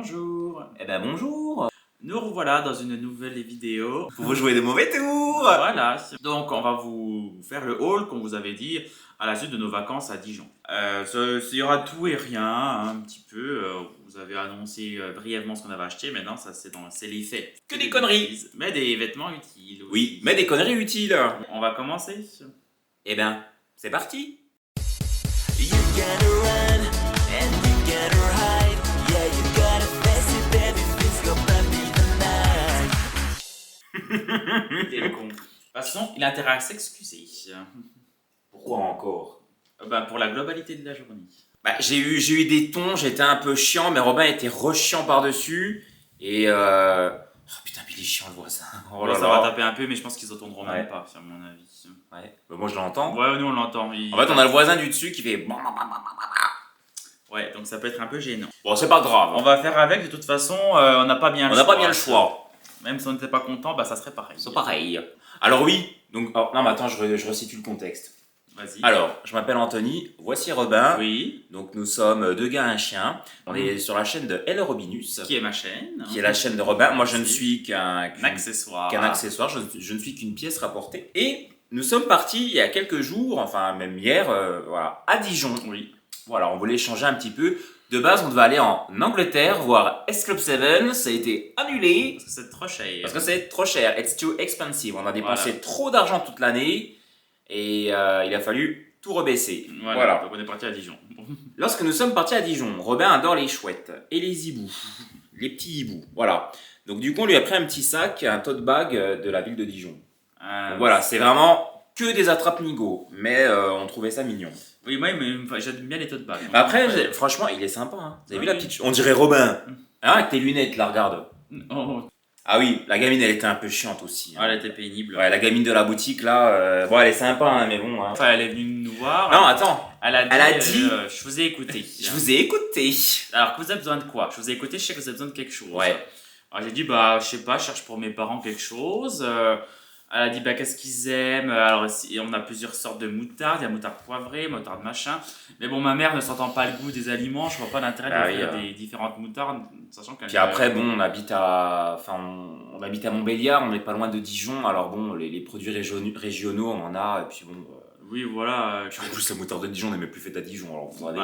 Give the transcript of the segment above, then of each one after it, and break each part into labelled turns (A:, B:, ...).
A: bonjour.
B: Eh ben bonjour.
A: Nous revoilà dans une nouvelle vidéo.
B: Pour vous jouer de mauvais tours.
A: Voilà. Donc on va vous faire le haul qu'on vous avait dit à la suite de nos vacances à Dijon. Il y aura tout et rien, hein, un petit peu. Vous avez annoncé brièvement ce qu'on avait acheté. Maintenant, ça c'est les faits.
B: Que des conneries.
A: Mais des vêtements utiles aussi.
B: Oui, mais des conneries utiles.
A: On va commencer.
B: Eh ben, c'est parti.
C: You gotta run and you gotta hide. Yeah, you gotta face it, baby. This gonna be the night.
A: Quel con. De toute façon, il a intérêt à s'excuser.
B: Pourquoi encore?
A: Pour la globalité de la journée.
B: J'ai eu des tons, j'étais un peu chiant, mais Robin était re-chiant par-dessus. Et oh putain, puis il est chiant le voisin. Oh là
A: Ça
B: là.
A: va taper un peu, mais je pense qu'ils entendront même pas, à mon avis.
B: Ouais. Moi je l'entends.
A: Ouais, nous on l'entend.
B: En fait, on a le voisin du dessus qui fait.
A: Ouais, donc ça peut être un peu gênant.
B: Bon, c'est pas grave.
A: On va faire avec, de toute façon, on n'a pas bien
B: On n'a pas bien le choix.
A: Même si on n'était pas content, ça serait pareil.
B: C'est pareil. Alors oui, donc. Oh, non, mais attends, je resitue le contexte.
A: Vas-y.
B: Alors, je m'appelle Anthony, voici Robin.
A: Oui.
B: Donc nous sommes deux gars et un chien. On est sur la chaîne de L. Robinus.
A: Qui est ma chaîne.
B: Qui est la chaîne de Robin. Moi je ne
A: Merci.
B: suis qu'un
A: accessoire.
B: je ne suis qu'une pièce rapportée. Et nous sommes partis il y a quelques jours, enfin même hier, voilà, à Dijon.
A: Oui.
B: Voilà, on voulait changer un petit peu. De base, on devait aller en Angleterre voir S Club 7, ça a été annulé.
A: Parce que c'est trop cher.
B: Parce que c'est trop cher, it's too expensive. On a dépensé
A: Voilà.
B: trop d'argent toute l'année et il a fallu tout rebaisser.
A: Voilà. Donc on est parti à Dijon.
B: Lorsque nous sommes partis à Dijon, Robin adore les chouettes et les hiboux, les petits hiboux, voilà. Donc du coup, on lui a pris un petit sac, un tote bag de la ville de Dijon. Donc, voilà, c'est vraiment que des attrape-nigo, mais on trouvait ça mignon.
A: Oui, moi j'aime bien les tote bags.
B: Après, franchement, il est sympa. Hein. Vous avez vu la petite... On dirait Robin. Hein, avec tes lunettes, là, regarde.
A: Oh.
B: Ah oui, la gamine, elle était un peu chiante aussi. Hein.
A: Elle était pénible.
B: Ouais, la gamine de la boutique, là, bon, elle est sympa, hein, mais bon... Hein.
A: Enfin, elle est venue nous voir.
B: Non, attends.
A: Elle a dit je vous ai écouté.
B: Je vous ai écouté.
A: Alors, que vous avez besoin de quoi? Je vous ai écouté, je sais que vous avez besoin de quelque chose.
B: Ouais.
A: Alors, j'ai dit, je sais pas, je cherche pour mes parents quelque chose. Elle a dit, qu'est-ce qu'ils aiment? Alors, on a plusieurs sortes de moutarde. Il y a moutarde poivrée, moutarde machin. Mais bon, ma mère ne s'entend pas le goût des aliments. Je vois pas l'intérêt de faire des différentes moutardes, sachant qu'elle...
B: Puis après, bon, on habite à Montbéliard, on n'est pas loin de Dijon. Alors bon, les produits régionaux, on en a. Et puis bon...
A: Oui, voilà.
B: En plus, la moutarde de Dijon n'est même plus faite à Dijon. Alors, vous
A: Oui.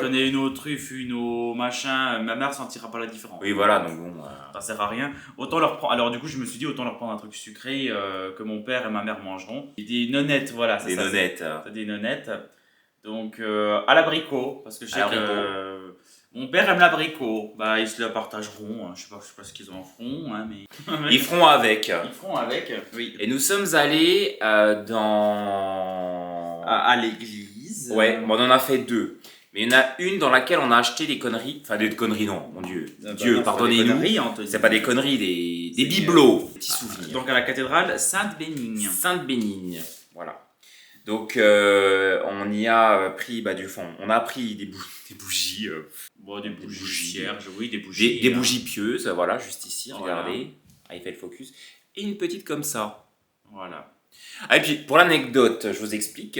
A: J'en ai une au truffe, une au machin. Ma mère sentira pas la différence.
B: Oui, voilà, donc bon...
A: Ça sert à rien. Autant leur prendre... Alors du coup, je me suis dit, autant leur prendre un truc sucré que mon père et ma mère mangeront. Et des nonnettes, voilà.
B: Des nonnettes.
A: C'est des nonnettes. Donc, à l'abricot. Parce que je sais que... Mon père aime l'abricot. Ils se le partageront. Je sais pas ce qu'ils en feront, hein, mais...
B: Ils feront avec.
A: Ils feront avec, oui.
B: Et nous sommes allés dans...
A: À l'église.
B: Ouais, bon, on en a fait deux. Mais il y en a une dans laquelle on a acheté des conneries. Enfin, des conneries, non, mon Dieu. Dieu, pardonnez-nous. C'est pas des conneries, des bibelots. Des petits souvenirs.
A: Donc à la cathédrale Sainte-Bénigne.
B: Sainte-Bénigne, voilà. Donc on y a pris du fond. On a pris des bougies.
A: Des bougies cierges, oui, des bougies.
B: Des bougies pieuses, voilà, juste ici, regardez. Ah, il fait le focus. Et une petite comme ça.
A: Voilà.
B: Ah, et puis pour l'anecdote, je vous explique.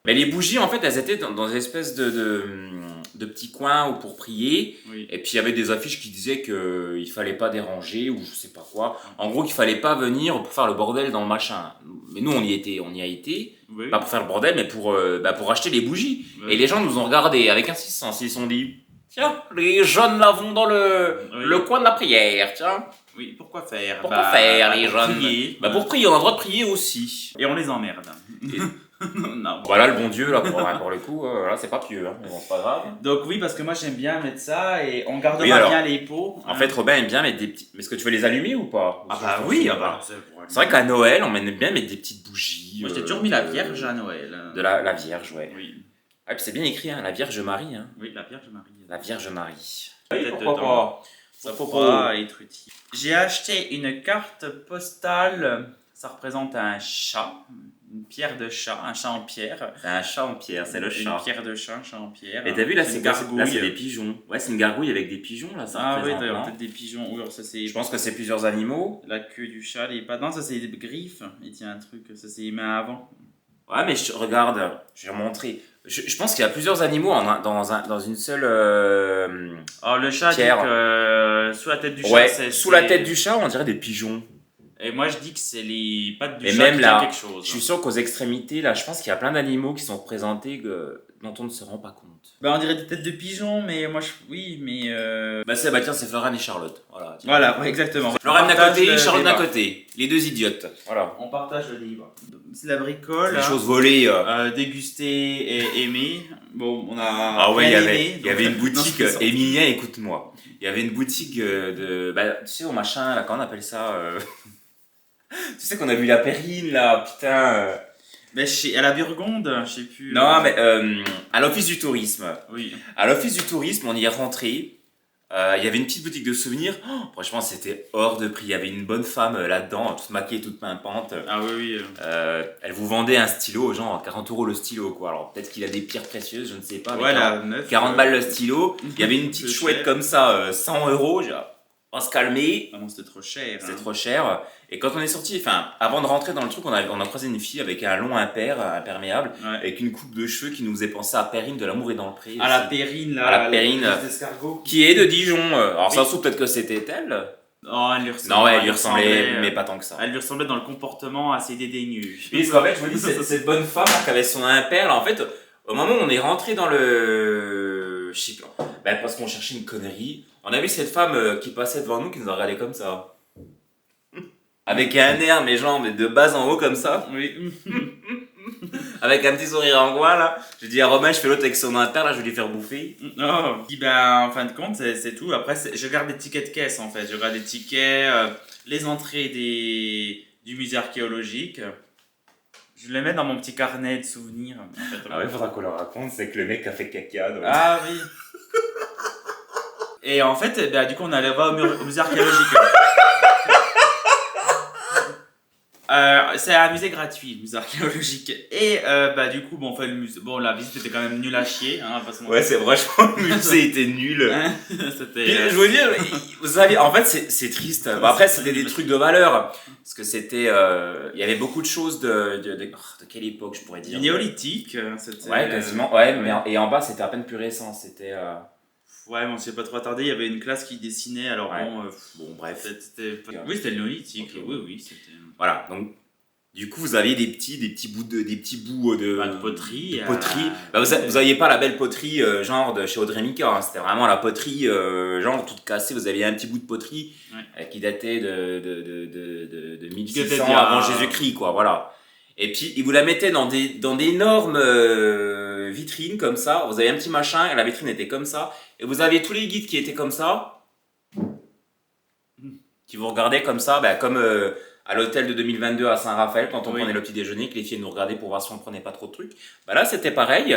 B: Mais les bougies, en fait, elles étaient dans des espèces de petits coins où pour prier. Oui. Et puis il y avait des affiches qui disaient qu'il fallait pas déranger ou je sais pas quoi. En gros, qu'il fallait pas venir pour faire le bordel dans le machin. Mais nous, on y a été. Oui. Pas pour faire le bordel, mais pour acheter les bougies. Oui. Et les gens nous ont regardés avec insistance. Ils se sont dit, tiens, les jeunes là vont dans le coin de la prière, tiens.
A: Oui, pourquoi faire?
B: Pourquoi faire, les jeunes?
A: Prier.
B: Pour prier, on a le droit de prier aussi.
A: Et on les emmerde.
B: Non. Voilà le bon Dieu là pour le coup, là c'est pas pieux, hein, mais bon, c'est pas grave.
A: Donc oui, parce que moi j'aime bien mettre ça et on gardera bien les pots.
B: En fait, Robin aime bien mettre des petits. Mais est-ce que tu veux les allumer ou pas?
A: Oui,
B: c'est vrai qu'à Noël, on aime bien mettre des petites bougies.
A: Moi j'ai toujours mis la Vierge à Noël.
B: De la Vierge, ouais.
A: Oui.
B: Ah, puis c'est bien écrit, hein, la Vierge Marie. Hein.
A: Oui, la Vierge Marie.
B: La Vierge Marie.
A: Pourquoi pas? Ça faut pas être utile. J'ai acheté une carte postale. Ça représente un chat. Une pierre de chat, un chat en pierre.
B: C'est un chat en pierre, c'est le chat.
A: Une pierre de chat, un chat en pierre.
B: Et t'as vu là, c'est
A: gargouille.
B: Là, c'est des pigeons. Ouais, c'est une gargouille avec des pigeons là, ça.
A: Ah oui, d'ailleurs, peut-être des pigeons. Oui, ça,
B: je pense que c'est plusieurs animaux.
A: La queue du chat, les pattes. Non, ça c'est des griffes. Il tient un truc, ça c'est les mains avant.
B: Ouais, mais regarde, je vais montrer. Je pense qu'il y a plusieurs animaux dans une seule.
A: Oh, le chat,
B: Pierre.
A: donc, sous la tête du chat,
B: Ouais, sous la tête du chat, on dirait des pigeons.
A: Et moi, je dis que c'est les pattes du
B: Et
A: chat
B: même
A: qui
B: là,
A: font quelque chose.
B: je suis sûr qu'aux extrémités, là, je pense qu'il y a plein d'animaux qui sont représentés dont on ne se rend pas compte.
A: Bah, on dirait des têtes de pigeons, mais moi, oui, mais...
B: Bah tiens, c'est Florane et Charlotte. Voilà, tiens.
A: Voilà, ouais, exactement.
B: Florane d'un
A: Partage
B: côté,
A: le
B: Charlotte d'un
A: débat.
B: côté. Les deux idiotes. Voilà.
A: On partage le livre. C'est la bricole.
B: Les
A: hein.
B: choses volées.
A: Déguster et aimer. Bon, on a.
B: Ah ouais,
A: bien aimé,
B: il y avait une
A: donc,
B: boutique,
A: non, c'est
B: Emilien, écoute-moi. Il y avait une boutique de. Bah, tu sais, au machin, là, comment on appelle ça Tu sais qu'on a vu la Perrine, là, putain.
A: Mais à la Burgonde, je sais plus.
B: Non, mais à l'office du tourisme.
A: Oui.
B: À l'office du tourisme, on y est rentré. Il y avait une petite boutique de souvenirs. Oh, franchement, c'était hors de prix. Il y avait une bonne femme là-dedans, toute maquillée, toute pimpante.
A: Ah oui, oui.
B: Elle vous vendait un stylo, genre 40€ le stylo, quoi. Alors peut-être qu'il a des pierres précieuses, je ne sais pas. Mais
A: Ouais,
B: 40,
A: la meuf.
B: 40 balles le stylo. Il y avait une petite
A: C'est
B: chouette
A: cher.
B: comme ça, 100€. On va se calmer.
A: Ah non, c'était trop cher.
B: C'est
A: hein.
B: trop cher. Et quand on est sorti, enfin, avant de rentrer dans le truc, on a croisé une fille avec un long imperméable,
A: Ouais.
B: avec une coupe de cheveux qui nous faisait penser à Perrine de L'amour est dans le pré.
A: À la
B: aussi.
A: Périne, là.
B: À la Périne.
A: Les escargots.
B: Qui est de Dijon. Alors ça
A: Oui.
B: se trouve peut-être que c'était elle.
A: Oh, elle lui ressemblait.
B: Non, ouais, elle lui ressemblait, mais pas tant que ça.
A: Elle lui ressemblait dans le comportement assez dédaigneux.
B: Oui, parce qu'en fait, je me dis, cette bonne femme là, qui avait son imper, là, en fait, au moment où on est rentré dans le. Je sais pas. Ben, parce qu'on cherchait une connerie, on a vu cette femme qui passait devant nous, qui nous a regardé comme ça. Avec un air, mes jambes, de bas en haut comme ça.
A: Oui.
B: Avec un petit sourire en coin, là. J'ai dit à Romain, je fais l'autre avec son imper, là, je vais lui faire bouffer.
A: Oh. Puis ben, en fin de compte, c'est tout. Après, je garde des tickets de caisse, en fait. Je garde des tickets, les entrées du musée archéologique. Je les mets dans mon petit carnet de souvenirs. En fait.
B: Ah ouais, faudra qu'on leur raconte, c'est que le mec a fait caca. Donc...
A: Ah oui. Et en fait, bah, du coup, on allait voir au musée archéologique. C'est un musée gratuit, le musée archéologique. Et bah, du coup, bon, on fait le musée. Bon, la visite était quand même nulle à chier. Hein, pas se mentir.
B: Ouais, c'est franchement, le musée était nul.
A: Hein, c'était.
B: Puis, je veux dire, vous savez, en fait, c'est triste. Bon, après, c'était des trucs de valeur. Parce que c'était. Il y avait beaucoup de choses de quelle époque, je pourrais
A: Du
B: dire.
A: néolithique. C'était,
B: Ouais, quasiment. Ouais, mais et en bas, c'était à peine plus récent. C'était.
A: Ouais, mais on s'est pas trop attardé. Il y avait une classe qui dessinait. Alors
B: Ouais.
A: bon.
B: Bon, bref.
A: Oui, c'était le néolithique.
B: Ok.
A: Oui, c'était.
B: Voilà, donc. Du coup, vous aviez des petits bouts de
A: Bah, de poterie.
B: de poterie. Bah, vous aviez pas la belle poterie genre de chez Audrey Mika, hein. C'était vraiment la poterie genre toute cassée. Vous aviez un petit bout de poterie qui datait de 1600
A: bien.
B: avant Jésus-Christ, quoi. Voilà. Et puis ils vous la mettaient dans d'énormes vitrines comme ça. Vous avez un petit machin et la vitrine était comme ça. Et vous aviez tous les guides qui étaient comme ça, qui vous regardaient comme ça, bah, comme à l'hôtel de 2022 à Saint-Raphaël, quand on prenait le petit déjeuner, que les filles nous regardaient pour voir si on prenait pas trop de trucs. Bah là, c'était pareil.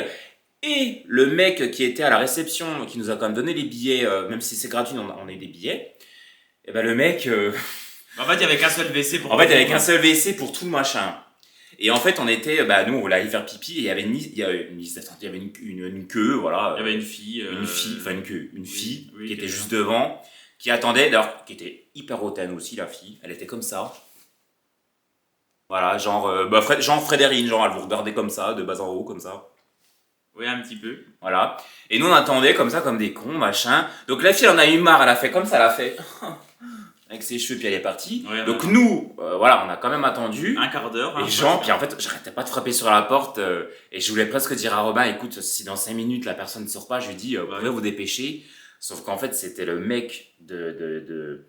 B: Et le mec qui était à la réception, qui nous a quand même donné les billets, même si c'est gratuit, on a eu des billets. Et ben le mec,
A: En fait, il y avait qu'un seul WC pour.
B: en fait, il y avait qu'un seul WC pour tout le machin. Et en fait, on était, bah nous, on voulait aller faire pipi, et il y avait une liste d'attente, il y avait une queue, voilà.
A: Il y avait une fille.
B: Une fille
A: oui,
B: qui était
A: était
B: juste devant, qui attendait, d'ailleurs, qui était hyper hautaine aussi, la fille. Elle était comme ça. Voilà, genre Frédérine, genre elle vous regardait comme ça, de bas en haut, comme ça.
A: Oui, un petit peu.
B: Voilà. Et nous, on attendait comme ça, comme des cons, machin. Donc la fille, elle en a eu marre, elle a fait comme ça, elle a fait... avec ses cheveux, puis elle est partie.
A: Ouais,
B: donc
A: ouais.
B: nous, voilà, on a quand même attendu.
A: Un quart d'heure.
B: Et Jean, puis en fait, j'arrêtais pas de frapper sur la porte. Et je voulais presque dire à Robin, écoute, si dans 5 minutes, la personne ne sort pas, je lui dis, vous pouvez vous dépêcher. Sauf qu'en fait, c'était le mec de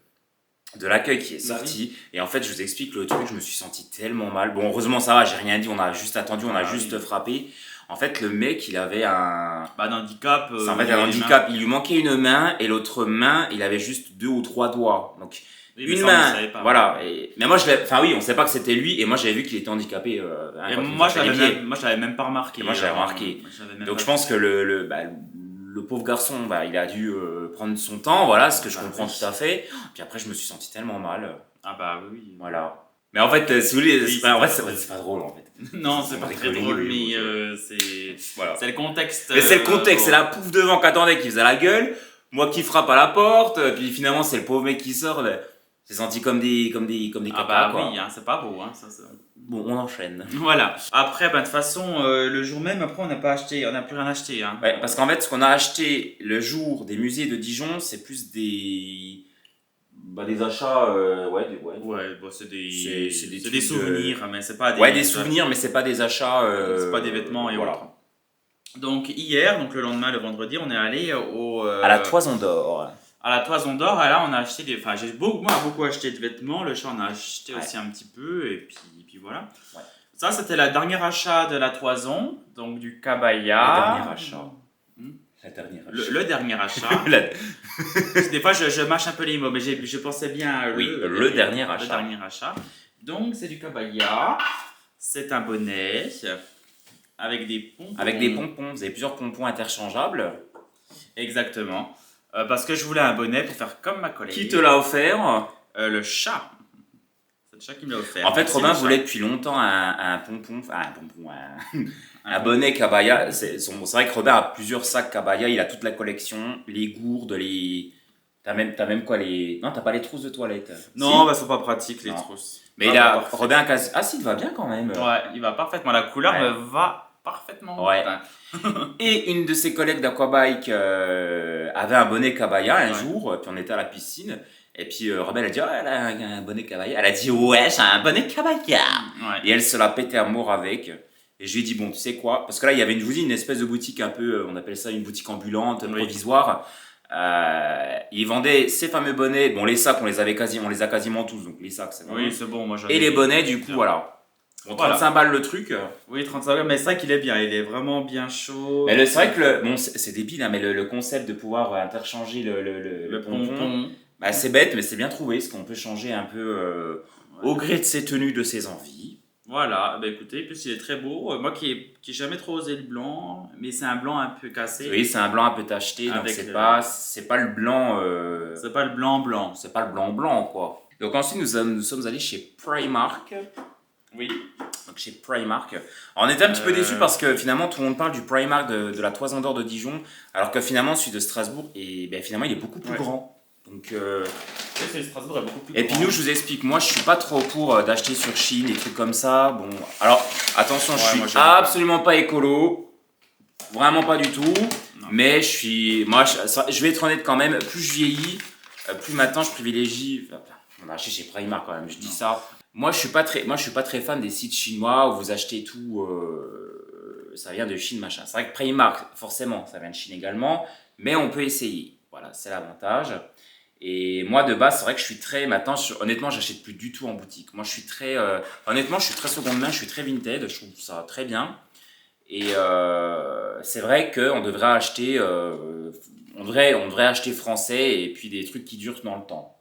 B: l'accueil qui est sorti. Et en fait, je vous explique le truc, je me suis senti tellement mal. Bon, heureusement, ça va, j'ai rien dit, on a juste attendu, on a juste frappé. En fait, le mec, il avait un
A: handicap.
B: c'est en fait un handicap. Il lui manquait une main et l'autre main, il avait juste 2 ou 3 doigts. Donc,
A: Oui,
B: une
A: mais ça, on le
B: main,
A: savait pas.
B: voilà. Mais moi, on savait pas que c'était lui et moi, j'avais vu qu'il était handicapé.
A: Et
B: quand il
A: moi,
B: nous a fait les pieds.
A: je l'avais même pas remarqué.
B: Et moi, j'avais remarqué. Donc, je pense que le pauvre garçon, il a dû prendre son temps, voilà, ce que je comprends tout à fait. Puis après, je me suis senti tellement mal.
A: Ah bah oui.
B: Voilà. Mais en fait, si vous voulez,
A: Oui,
B: en vrai, c'est pas drôle, en fait.
A: Non, c'est pas
B: On
A: très
B: rigole,
A: drôle,
B: oui,
A: mais c'est.
B: Voilà.
A: C'est le contexte.
B: Mais c'est le contexte,
A: bon.
B: c'est la pouffe devant qui attendait, qui faisait la gueule. Moi qui frappe à la porte, puis finalement, c'est le pauvre mec qui sort. C'est senti comme des
A: Ah
B: caca,
A: bah
B: quoi.
A: oui, hein, c'est pas beau. Hein, ça.
B: Bon, on enchaîne.
A: Voilà. Après, de toute façon, le jour même, après, on n'a plus rien acheté. Hein.
B: Ouais, parce qu'en fait, ce qu'on a acheté le jour des musées de Dijon, c'est plus des achats,
A: Ouais, bon, c'est des
B: trucs de-
A: souvenirs, mais c'est pas des...
B: Ouais, des souvenirs, mais c'est pas des achats.
A: C'est pas des vêtements et
B: voilà.
A: autres. Donc hier, donc le lendemain, le vendredi, on est allé
B: À la Toison d'Or.
A: à la Toison d'Or. Et là, on a acheté des... Enfin, moi, beaucoup acheté de vêtements. Le chat, on a acheté aussi un petit peu. Et puis voilà. Ouais. Ça, c'était le dernier achat de la Toison, donc du Cabaya.
B: Le dernier achat.
A: Le dernier achat. Des fois, je mâche un peu les mots, mais je pensais bien à
B: le dernier achat.
A: Le dernier achat. Donc, c'est du Cabaya. C'est un bonnet avec des pompons.
B: Avec des pompons. Vous avez plusieurs pompons interchangeables.
A: Exactement. Parce que je voulais un bonnet pour faire comme ma collègue.
B: Qui te l'a offert?
A: Le chat. C'est le chat qui me l'a offert.
B: En fait, Robin voulait depuis longtemps un pompon. Enfin, un bonnet Cabaya. C'est vrai que Robin a plusieurs sacs Cabaya. Il a toute la collection. Les gourdes, les... T'as même quoi les... Non, t'as pas les trousses de toilette.
A: Non, elles sont pas pratiques les
B: Non.
A: trousses.
B: Mais il a... Robin a quasi... Ah si, il va bien quand même.
A: Ouais, il va parfaitement. La couleur
B: Ouais.
A: me va parfaitement.
B: Ouais. Et une de ses collègues d'Aquabike avait un bonnet Cabaya un jour, puis on était à la piscine, et puis Robin elle a dit oh, elle a un bonnet Cabaya. Elle a dit ouais, j'ai un bonnet Cabaya.
A: Ouais.
B: Et elle se l'a pété à mort avec. Et je lui ai dit bon, tu sais quoi, parce que là il y avait une espèce de boutique un peu, on appelle ça une boutique ambulante, provisoire. Ils vendaient ces fameux bonnets. Bon, les sacs on les a quasiment tous, donc les sacs c'est bon.
A: Oui, c'est bon, moi j'en ai.
B: Et les bonnets du coup voilà. Bon, 35 balles le truc.
A: Oui, 35 balles, mais c'est vrai qu'il est bien, il est vraiment bien chaud.
B: Mais c'est vrai que bon, c'est débile, hein, mais le concept de pouvoir interchanger le pompon, bah, c'est bête, mais c'est bien trouvé, parce qu'on peut changer un peu au gré de ses tenues, de ses envies.
A: Voilà, bah écoutez, puis il est très beau. Moi qui ai jamais trop osé le blanc, mais c'est un blanc un peu cassé.
B: Oui, c'est un blanc un peu tacheté, donc c'est pas le blanc.
A: C'est pas le blanc.
B: C'est pas le blanc, quoi. Donc ensuite, nous sommes allés chez Primark.
A: Oui.
B: Donc chez Primark. On était un petit peu déçus parce que finalement tout le monde parle du Primark de la Toison d'Or de Dijon, alors que finalement celui de Strasbourg finalement il est beaucoup plus grand. Donc
A: celui de Strasbourg est beaucoup plus
B: et
A: grand.
B: puis nous je vous explique, moi je suis pas trop pour d'acheter sur Chine des trucs comme ça. Bon, alors attention, je suis absolument pas écolo, vraiment pas du tout. Non. Mais je vais être honnête quand même, plus je vieillis, plus maintenant je privilégie. On a acheté chez Primark quand même, je dis ça. Moi, je suis pas très fan des sites chinois où vous achetez tout, ça vient de Chine, machin. C'est vrai que Primark, forcément, ça vient de Chine également, mais on peut essayer. Voilà, c'est l'avantage. Et moi, de base, c'est vrai que je suis très, maintenant, honnêtement, j'achète plus du tout en boutique. Moi, je suis très, honnêtement, je suis très seconde main, je suis très vintage, je trouve ça très bien. Et c'est vrai qu'on devrait acheter, on devrait acheter français et puis des trucs qui durent dans le temps.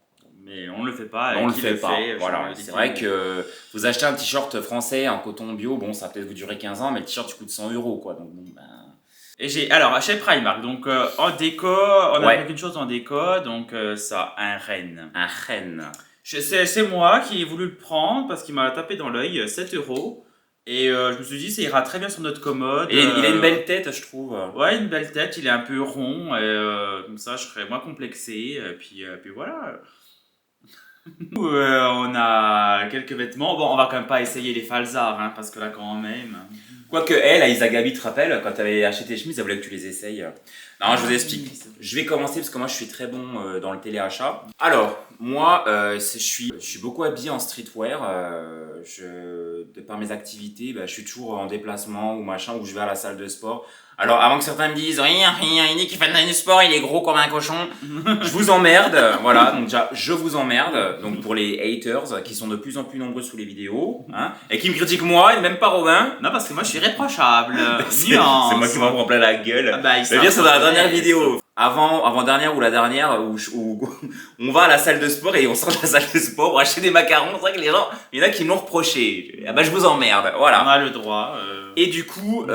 A: Mais on ne le fait pas.
B: On le fait pas. Voilà. C'est vrai que vous achetez un t-shirt français en coton bio, bon, ça va peut-être vous durer 15 ans, mais le t-shirt il coûte 100 €, quoi. Donc bon,
A: Et alors chez Primark, donc en déco, on a quelque chose en déco, donc ça, un renne.
B: Un renne.
A: C'est moi qui ai voulu le prendre parce qu'il m'a tapé dans l'œil, 7 €. Et je me suis dit, ça ira très bien sur notre commode.
B: Et il a une belle tête, je trouve.
A: Ouais, une belle tête, il est un peu rond, et comme ça je serais moins complexé, puis voilà. On a quelques vêtements. Bon, on va quand même pas essayer les Falzar, hein, parce que là, quand même.
B: Quoique elle, Isa Gabi, te rappelle, quand tu avais acheté tes chemises, elle voulait que tu les essayes. Non, je vous explique. Je vais commencer parce que moi, je suis très bon dans le téléachat. Alors, moi, je suis beaucoup habillé en streetwear. De par mes activités, je suis toujours en déplacement ou machin, ou je vais à la salle de sport. Alors, avant que certains me disent rien, il dit qu'il fait du sport, il est gros comme un cochon. Je vous emmerde, voilà. Donc déjà, je vous emmerde. Donc pour les haters qui sont de plus en plus nombreux sous les vidéos, hein, et qui me critiquent moi et même pas Robin.
A: Non, parce que moi je suis réprochable.
B: C'est moi qui m'en prends plein la gueule. Mais bien, c'est dans la dernière vidéo. Avant-dernière ou la dernière où on va à la salle de sport et on sort de la salle de sport pour acheter des macarons. C'est vrai que les gens, il y en a qui me l'ont reproché. Je vous emmerde, voilà.
A: On a le droit.
B: Et du coup,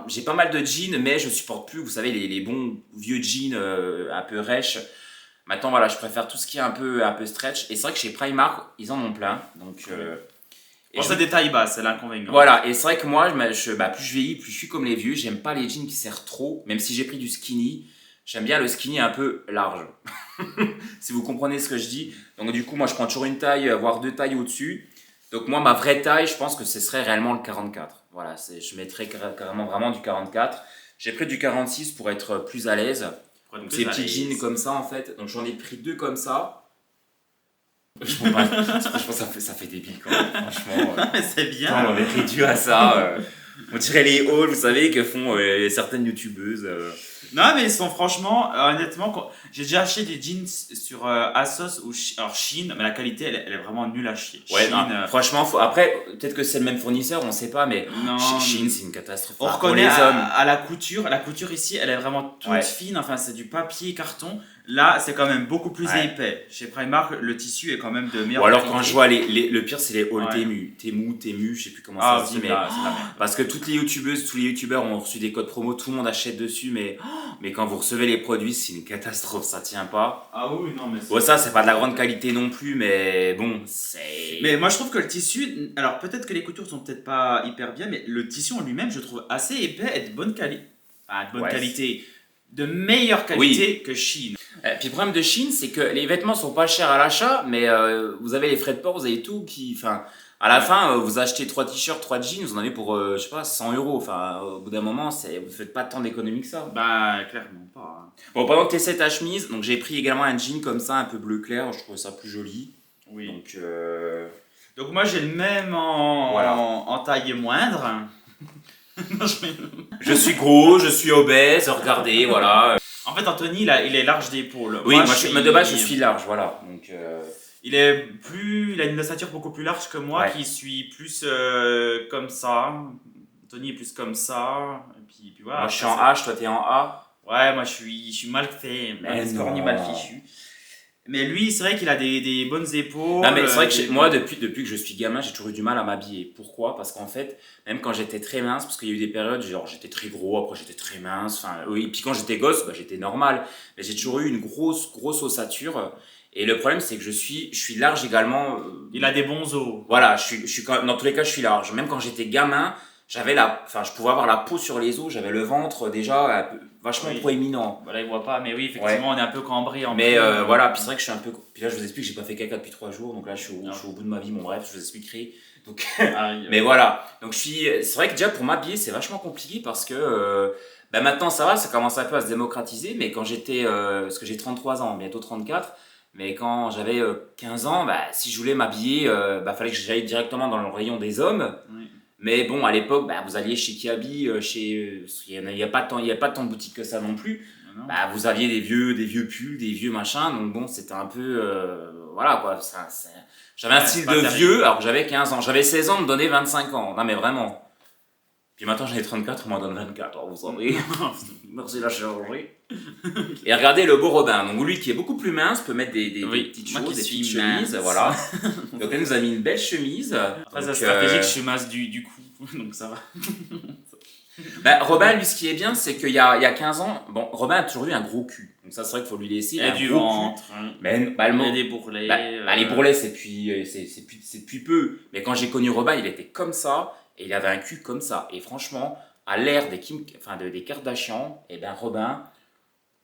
B: j'ai pas mal de jeans, mais je supporte plus, vous savez, les bons vieux jeans un peu rêches. Maintenant, voilà, je préfère tout ce qui est un peu stretch. Et c'est vrai que chez Primark, ils en ont plein. Donc,
A: c'est des tailles basses, c'est l'inconvénient.
B: Voilà, et c'est vrai que moi, plus je vieillis, plus je suis comme les vieux. J'aime pas les jeans qui serrent trop, même si j'ai pris du skinny. J'aime bien le skinny un peu large. Si vous comprenez ce que je dis. Donc du coup, moi je prends toujours une taille, voire 2 tailles au-dessus. Donc moi, ma vraie taille, je pense que ce serait réellement le 44. Voilà, je mettrais carrément vraiment du 44. J'ai pris du 46 pour être plus à l'aise. Donc ces petits jeans comme ça en fait. Donc j'en ai pris 2 comme ça. Je pense que ça fait débile quand même, franchement.
A: Mais c'est bien.
B: On m'avait réduit à ça. On dirait les hauls, vous savez, que font certaines youtubeuses.
A: Non, mais ils sont franchement, honnêtement, j'ai déjà acheté des jeans sur Asos ou alors Shein, mais la qualité elle est vraiment nulle à chier.
B: Ouais,
A: Shein,
B: franchement, après, peut-être que c'est le même fournisseur, on sait pas, mais
A: non,
B: Shein, c'est une catastrophe.
A: on
B: Pour
A: reconnaît
B: les hommes.
A: à la couture ici, elle est vraiment toute fine, enfin c'est du papier carton. Là, c'est quand même beaucoup plus épais. Chez Primark, le tissu est quand même de meilleure
B: Ou alors
A: qualité.
B: quand je vois le pire, c'est les hauls Temu, je sais plus comment ça se dit, mais
A: c'est la merde.
B: parce que toutes les youtubeuses, tous les youtubeurs ont reçu des codes promo, tout le monde achète dessus, mais quand vous recevez les produits, c'est une catastrophe, ça tient pas.
A: Ah oui, non, mais
B: Bon, ça, c'est pas de la grande qualité non plus, mais bon, c'est.
A: Mais moi je trouve que le tissu, alors peut-être que les coutures sont peut-être pas hyper bien, mais le tissu en lui-même je trouve assez épais et de bonne qualité. Enfin, de bonne qualité. De meilleure qualité que Shein.
B: Puis le problème de Shein, c'est que les vêtements sont pas chers à l'achat, mais vous avez les frais de port, vous avez tout qui. Enfin, à la fin, vous achetez 3 t-shirts, 3 jeans, vous en avez pour, je sais pas, 100 €. Enfin, au bout d'un moment, vous faites pas tant d'économies que ça.
A: Bah, clairement pas. Hein.
B: Bon, pendant que tu essaies ta chemise, donc j'ai pris également un jean comme ça, un peu bleu clair, je trouve ça plus joli.
A: Oui.
B: Donc,
A: moi j'ai le même en taille moindre. Non,
B: je suis gros, je suis obèse, regardez, voilà.
A: En fait, Anthony, il est large d'épaule.
B: Oui, moi de base, je suis large, voilà. Donc,
A: il a une ossature beaucoup plus large que moi, qui suis plus comme ça. Anthony est plus comme ça. Et puis voilà.
B: Moi, je suis en H, toi, t'es en A.
A: Ouais, moi, je suis mal fait, mal fichu. Mais lui, c'est vrai qu'il a des bonnes épaules.
B: Non, mais c'est vrai que moi, depuis que je suis gamin, j'ai toujours eu du mal à m'habiller. Pourquoi ? Parce qu'en fait, même quand j'étais très mince, parce qu'il y a eu des périodes, genre j'étais très gros, après j'étais très mince. Enfin, oui. Puis quand j'étais gosse, j'étais normal. Mais j'ai toujours eu une grosse ossature. Et le problème, c'est que je suis large également.
A: Il a des bons os.
B: Voilà, je suis dans tous les cas, je suis large. Même quand j'étais gamin, je pouvais avoir la peau sur les os, j'avais le ventre déjà vachement proéminent.
A: Voilà, il voit pas, mais oui, effectivement, on est un peu cambré en
B: mais voilà, puis c'est vrai que je suis un peu. Puis là, je vous explique, j'ai pas fait caca depuis 3 jours, donc là, je suis au bout de ma vie, bon, bref, je vous expliquerai. Donc, mais voilà, donc c'est vrai que déjà pour m'habiller, c'est vachement compliqué parce que maintenant ça va, ça commence un peu à se démocratiser, mais quand j'étais. Parce que j'ai 33 ans, bientôt 34. Mais quand j'avais 15 ans, si je voulais m'habiller, fallait que j'aille directement dans le rayon des hommes. Oui. Mais bon, à l'époque, vous alliez chez Kiabi, il n'y a pas tant de boutiques que ça non plus. Vous aviez des vieux pulls, des vieux machins. Donc bon, c'était un peu... voilà quoi. J'avais un style de vieux alors que j'avais 15 ans. J'avais 16 ans, on me donnait 25 ans. Non mais vraiment. Puis maintenant j'en ai 34, on m'en donne 24. Alors vous savez, merci la chirurgie. Et regardez le beau Robin. Donc lui qui est beaucoup plus mince peut mettre des petites choses, des petites chemises. Voilà. Donc elle nous a mis une belle chemise.
A: Après c'est stratégique, je suis mince du cou. Donc ça va.
B: Robin, lui, ce qui est bien, c'est qu'il y a 15 ans, Robin a toujours eu un gros cul. Donc ça, c'est vrai qu'il faut lui laisser.
A: Il a du ventre.
B: Mais
A: il y a des bourrelets.
B: Les bourrelets, c'est depuis peu. Mais quand j'ai connu Robin, il était comme ça. Et il avait un cul comme ça. Et franchement, à l'ère des Kardashian, Robin,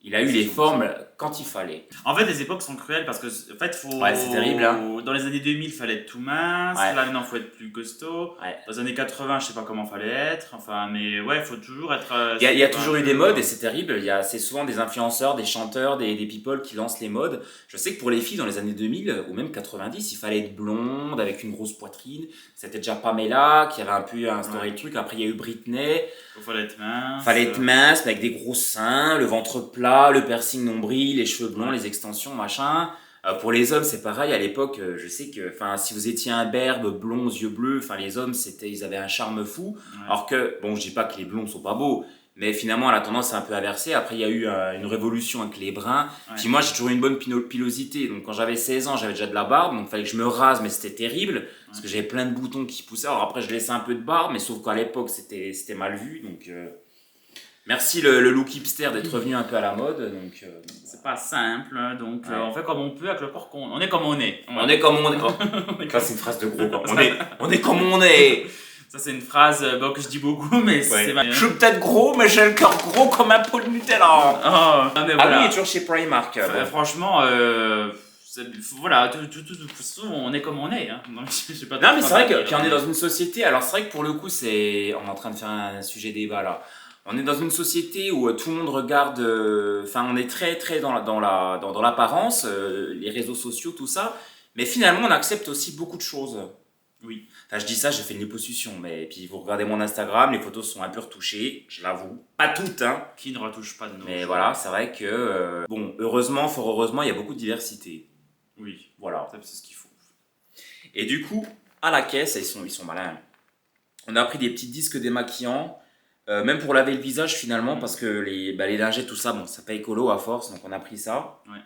B: il a eu les formes quand il fallait.
A: En fait, les époques sont cruelles parce que en fait,
B: c'est terrible. Hein.
A: Dans les années 2000, il fallait être tout mince. Là, maintenant, il faut être plus costaud. Dans les années 80, je sais pas comment il fallait être. Enfin, mais ouais, il faut toujours être.
B: Il y a toujours eu des modes et c'est terrible. C'est souvent des influenceurs, des chanteurs, des people qui lancent les modes. Je sais que pour les filles, dans les années 2000 ou même 90, il fallait être blonde avec une grosse poitrine. C'était déjà Pamela qui avait un peu instauré le truc. Après, il y a eu Britney.
A: Il fallait être mince.
B: Fallait être mince, mais avec des gros seins, le ventre plat, le piercing nombril, les cheveux blonds, les extensions, machin. Pour les hommes, c'est pareil. À l'époque, je sais que, si vous étiez un berbe, blond, aux yeux bleus, les hommes, ils avaient un charme fou. Ouais. Alors que, je dis pas que les blonds sont pas beaux, mais finalement, la tendance est un peu inversée. Après, il y a eu une révolution avec les bruns. Ouais. Puis moi, j'ai toujours eu une bonne pilosité. Donc, quand j'avais 16 ans, j'avais déjà de la barbe. Donc, il fallait que je me rase, mais c'était terrible. Parce que j'avais plein de boutons qui poussaient. Alors après, je laissais un peu de barbe, mais sauf qu'à l'époque, c'était mal vu. Donc, merci le look hipster d'être revenu un peu à la mode. Donc,
A: c'est pas simple. Donc, on fait comme on peut avec le corps qu'on... On est comme on est.
B: On est comme on est. Ça, c'est une phrase de gros. Quoi. On est comme on est.
A: Ça, c'est une phrase bon, que je dis beaucoup, mais c'est
B: Je suis peut-être gros, mais j'ai le cœur gros comme un pot de Nutella.
A: Oh, mais
B: Ah
A: voilà.
B: oui, il est toujours chez Primark.
A: Franchement, voilà, de toute façon, on est comme on est. Hein. Donc, j'ai pas
B: Non, mais c'est vrai que
A: dire,
B: puis on est dans une société. Alors, c'est vrai que pour le coup, on est en train de faire un sujet débat là. On est dans une société où tout le monde regarde. Enfin, on est très dans l'apparence, les réseaux sociaux, tout ça. Mais finalement, on accepte aussi beaucoup de choses.
A: Oui.
B: Enfin, je dis ça, j'ai fait une liposuction, mais puis vous regardez mon Instagram, les photos sont un peu retouchées, je l'avoue. Pas toutes, hein.
A: Qui ne retouche pas de nos
B: Mais
A: jours.
B: voilà, c'est vrai que, bon, heureusement, fort heureusement, il y a beaucoup de diversité.
A: Oui,
B: Voilà.
A: c'est ce qu'il faut.
B: Et du coup, à la caisse, ils sont malins. On a pris des petits disques démaquillants, même pour laver le visage finalement, parce que les lingettes, tout ça, bon, c'est pas écolo à force, donc on a pris ça.
A: Ouais.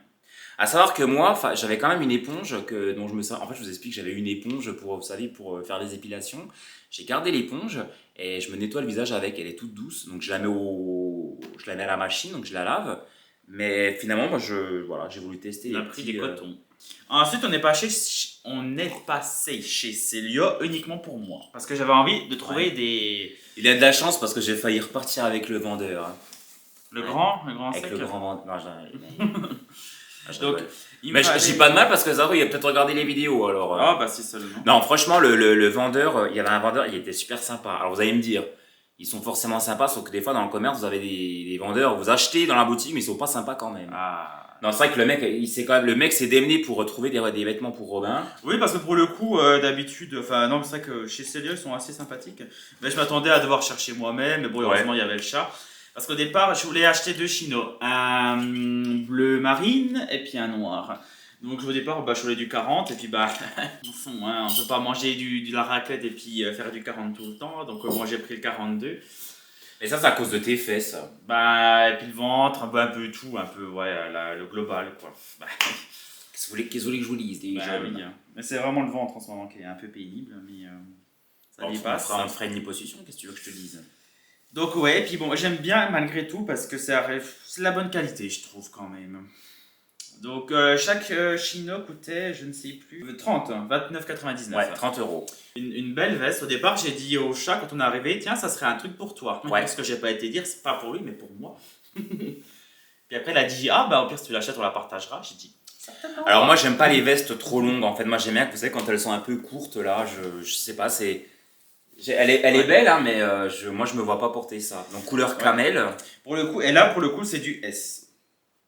B: À savoir que moi, j'avais quand même une éponge dont je me sers. En fait, je vous explique, j'avais une éponge pour faire les épilations. J'ai gardé l'éponge et je me nettoie le visage avec. Elle est toute douce, donc je la mets à la machine, donc je la lave. Mais finalement, moi, j'ai voulu tester.
A: On a pris des cotons. Ensuite, on est passé chez Célio uniquement pour moi. Parce que j'avais envie de trouver des...
B: Il a de la chance parce que j'ai failli repartir avec le vendeur. Hein.
A: Le grand
B: Avec
A: sec.
B: le grand vendeur.
A: Donc,
B: mais je dis pas de mal parce que Zaro, il a peut-être regardé les vidéos alors.
A: Ah, bah si seulement.
B: Non, franchement, le vendeur, il y avait un vendeur, il était super sympa. Alors vous allez me dire, ils sont forcément sympas, sauf que des fois dans le commerce, vous avez des vendeurs, vous achetez dans la boutique, mais ils sont pas sympas quand même.
A: Ah.
B: Non, c'est vrai que le mec s'est démené pour trouver des vêtements pour Robin.
A: Oui, parce que pour le coup, d'habitude, enfin non, c'est vrai que chez Célio, ils sont assez sympathiques. Mais je m'attendais à devoir chercher moi-même, mais bon, heureusement, il y avait le chat. Parce qu'au départ, je voulais acheter 2 chinos, un bleu marine et puis un noir. Donc au départ, je voulais du 40 et puis au fond, hein, on peut pas manger de la raclette et puis faire du 40 tout le temps. Donc moi j'ai pris le 42.
B: Et ça, c'est à cause de tes fesses.
A: Et puis le ventre, un peu tout, un peu, ouais, le global quoi.
B: Qu'est-ce que vous voulez que je vous dise, des jeunes.
A: Oui, hein. Mais c'est vraiment le ventre en ce moment qui est un peu pénible, mais ça dépasse.
B: On ferait une liposuction, qu'est-ce que tu veux que je te dise?
A: Donc ouais, et puis bon, j'aime bien malgré tout parce que c'est de la bonne qualité, je trouve quand même. Donc chaque chino coûtait, je ne sais plus, 29,99.
B: Ouais, 30 €.
A: Une belle veste. Au départ, j'ai dit au chat quand on est arrivé, tiens, ça serait un truc pour toi.
B: Ouais.
A: Parce que j'ai pas été dire, c'est pas pour lui, mais pour moi. Puis après, elle a dit, au pire, si tu l'achètes, on la partagera. J'ai dit, certainement.
B: Alors moi, j'aime pas les vestes trop longues. En fait, moi, j'aime bien, vous savez, quand elles sont un peu courtes, là, je sais pas, c'est... Elle est belle, hein, mais moi, je me vois pas porter ça. Donc, couleur camel.
A: Pour le coup, et là, pour le coup, c'est du S.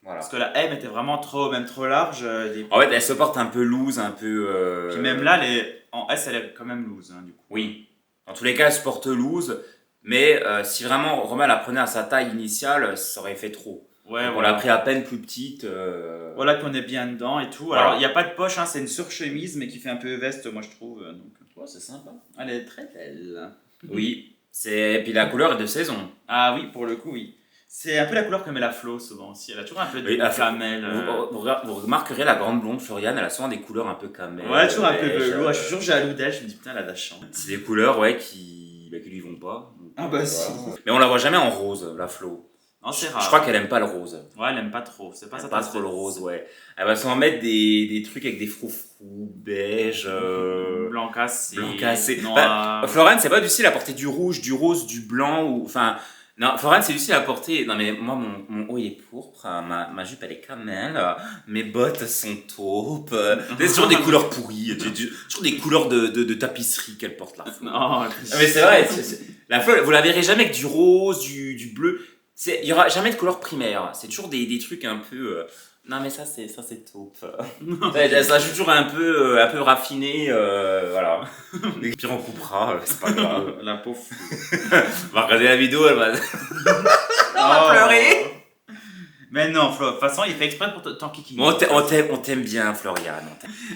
B: Voilà.
A: Parce que la M était vraiment trop large.
B: En fait, elle se porte un peu loose, un peu...
A: Puis même là, en S, elle est quand même loose, hein, du coup.
B: Oui. Dans tous les cas, elle se porte loose. Mais si vraiment Romain la prenait à sa taille initiale, ça aurait fait trop.
A: Ouais,
B: on l'a pris à peine plus petite.
A: Voilà qu'on est bien dedans et tout.
B: Voilà.
A: Alors, il n'y a pas de poche, hein, c'est une surchemise, mais qui fait un peu veste, moi, je trouve. Donc,
B: c'est sympa.
A: elle est très belle.
B: Oui. Et puis la couleur est de saison.
A: Ah oui, pour le coup, oui. C'est un peu la couleur que met la Flo souvent aussi. Elle a toujours un peu de camel.
B: Vous remarquerez la grande blonde Floriane, elle a souvent des couleurs un peu camel.
A: Ouais, toujours un peu velours. Je suis toujours jaloux d'elle. Je me dis, putain, elle a de la chance.
B: C'est des couleurs, qui lui vont pas. Donc,
A: si.
B: Mais on la voit jamais en rose, la Flo.
A: Non, c'est rare.
B: Je crois qu'elle aime pas le rose.
A: Ouais, elle aime pas trop. C'est pas ça.
B: Pas trop le rose, ouais. Elle va souvent mettre des trucs avec des froufrous beige.
A: Blanc cassé.
B: Noir. Floriane, c'est pas du style à porter du rouge, du rose, du blanc ou. Enfin. Non, Floriane, c'est du style à porter. Non, mais moi, mon haut il est pourpre, ma jupe elle est camel, mes bottes sont taupes. C'est toujours des couleurs pourries, toujours des couleurs de tapisserie qu'elle porte là.
A: Non,
B: mais c'est vrai, la Flo, vous la verrez jamais avec du rose, du bleu. Il y aura jamais de couleur primaire. C'est toujours des trucs un peu. Non, mais ça c'est taupe. Ça joue toujours un peu raffiné, voilà. Et puis on coupera, c'est pas grave.
A: La pauvre.
B: On va regarder la vidéo, elle va. On va pleurer.
A: Mais non, Flo, de toute façon, il fait exprès pour t'enquiquiner.
B: On t'aime bien, Floriane.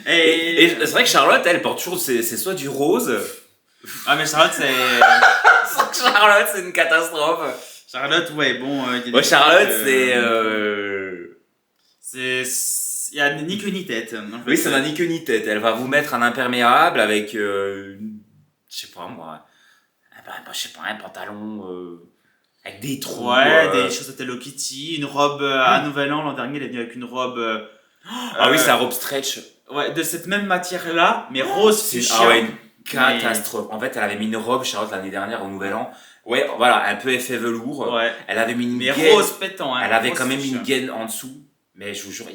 B: Et c'est vrai que Charlotte, elle porte toujours, c'est soit du rose.
A: Ah, mais Charlotte, c'est.
B: Charlotte, c'est une catastrophe.
A: Charlotte, ouais, bon.
B: Charlotte,
A: il y a ni queue ni tête. En fait.
B: Oui, ça n'a ni queue ni tête. Elle va vous mettre un imperméable avec, je sais pas moi, un pantalon avec des trous.
A: Ouais, des chaussettes Hello Kitty, une robe à Nouvel An. L'an dernier, elle est venue avec une robe.
B: Ah oui, c'est la robe stretch.
A: Ouais, de cette même matière-là, mais rose fuchsia.
B: Ah ouais. catastrophe. En fait, elle avait mis une robe, Charlotte, l'année dernière au Nouvel An. Ouais, voilà, un peu effet velours.
A: Ouais.
B: Elle avait mis une
A: Mais
B: gaine.
A: rose pétant, hein.
B: Elle avait
A: Rose
B: quand même
A: fiche.
B: une gaine en dessous. Mais je vous jure,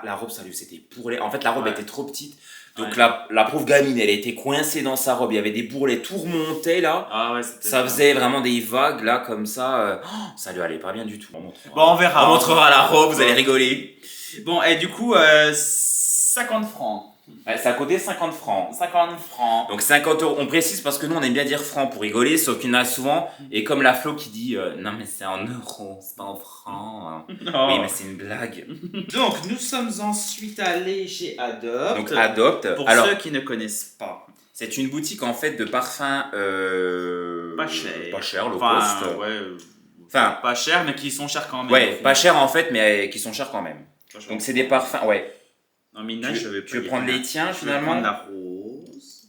B: la robe, ça lui c'était bourrelet. En fait, la robe
A: Ouais.
B: était trop petite. Donc
A: Ouais.
B: la pauvre gamine, elle était coincée dans sa robe. Il y avait des bourrelets, tout remontait là.
A: Ah ouais, c'était
B: Ça
A: bien.
B: faisait vraiment des vagues là, comme ça. Ça lui allait pas bien du tout.
A: Bon, on verra.
B: On montrera la robe, vous allez rigoler.
A: Bon, et du coup, 50 francs.
B: Ouais, ça a coûté 50 francs.
A: 50 francs.
B: Donc 50 €, on précise parce que nous on aime bien dire francs pour rigoler, sauf qu'il y en a souvent, et comme la Flo qui dit non mais c'est en euros, c'est pas en francs.
A: Oh.
B: Oui mais c'est une blague.
A: Donc, nous sommes ensuite allés chez Adopt.
B: Donc Adopte,
A: Pour
B: alors
A: ceux qui ne connaissent pas.
B: c'est une boutique en fait de parfums
A: Pas cher.
B: Pas cher, low
A: Enfin,
B: cost.
A: ouais,
B: Enfin,
A: pas cher, mais qui sont chers quand même.
B: ouais, pas cher en fait mais qui sont chers quand même. Donc c'est des parfums, ouais.
A: Non, Mina, je vais
B: Tu veux prendre les tiens
A: Je vais
B: finalement?
A: prendre la rose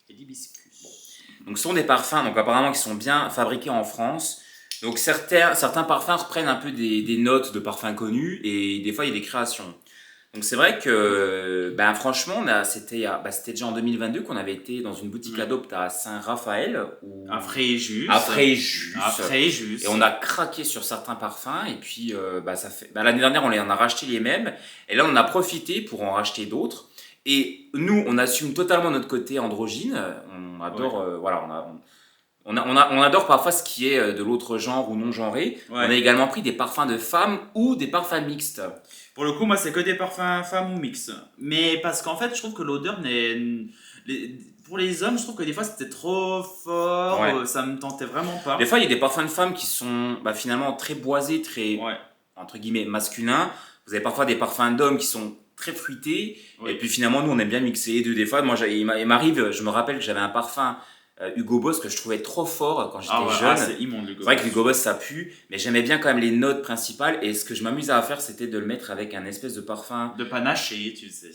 A: et l'hibiscus.
B: Donc ce sont des parfums donc apparemment qui sont bien fabriqués en France. Donc certains parfums reprennent un peu des notes de parfums connus et des fois il y a des créations. Donc c'est vrai que ben franchement c'était déjà en 2022 qu'on avait été dans une boutique Adopte à Saint-Raphaël ou
A: À Fréjus.
B: à Fréjus.
A: À Fréjus.
B: Et on a craqué sur certains parfums et puis l'année dernière on en a racheté les mêmes et là on en a profité pour en racheter d'autres et nous on assume totalement notre côté androgyne, on adore on adore parfois ce qui est de l'autre genre ou non genré.
A: Ouais.
B: On a également pris des parfums de femmes ou des parfums mixtes.
A: Pour le coup, moi, c'est que des parfums femmes ou mix. Mais parce qu'en fait, je trouve que l'odeur n'est. Pour les hommes, je trouve que des fois, c'était trop fort.
B: Ouais.
A: Ça me tentait vraiment pas.
B: Des fois il y a des parfums de femmes qui sont finalement très boisés, très
A: Ouais.
B: entre guillemets masculins. Vous avez parfois des parfums d'hommes qui sont très fruités.
A: Oui.
B: Et puis finalement, nous, on aime bien mixer les deux. Des fois, moi, il m'arrive, je me rappelle que j'avais un parfum Hugo Boss que je trouvais trop fort quand j'étais jeune.
A: c'est immonde, le
B: C'est vrai que Hugo Boss, ça pue, mais j'aimais bien quand même les notes principales. Et ce que je m'amusais à faire, c'était de le mettre avec un espèce de parfum.
A: De panaché, tu sais.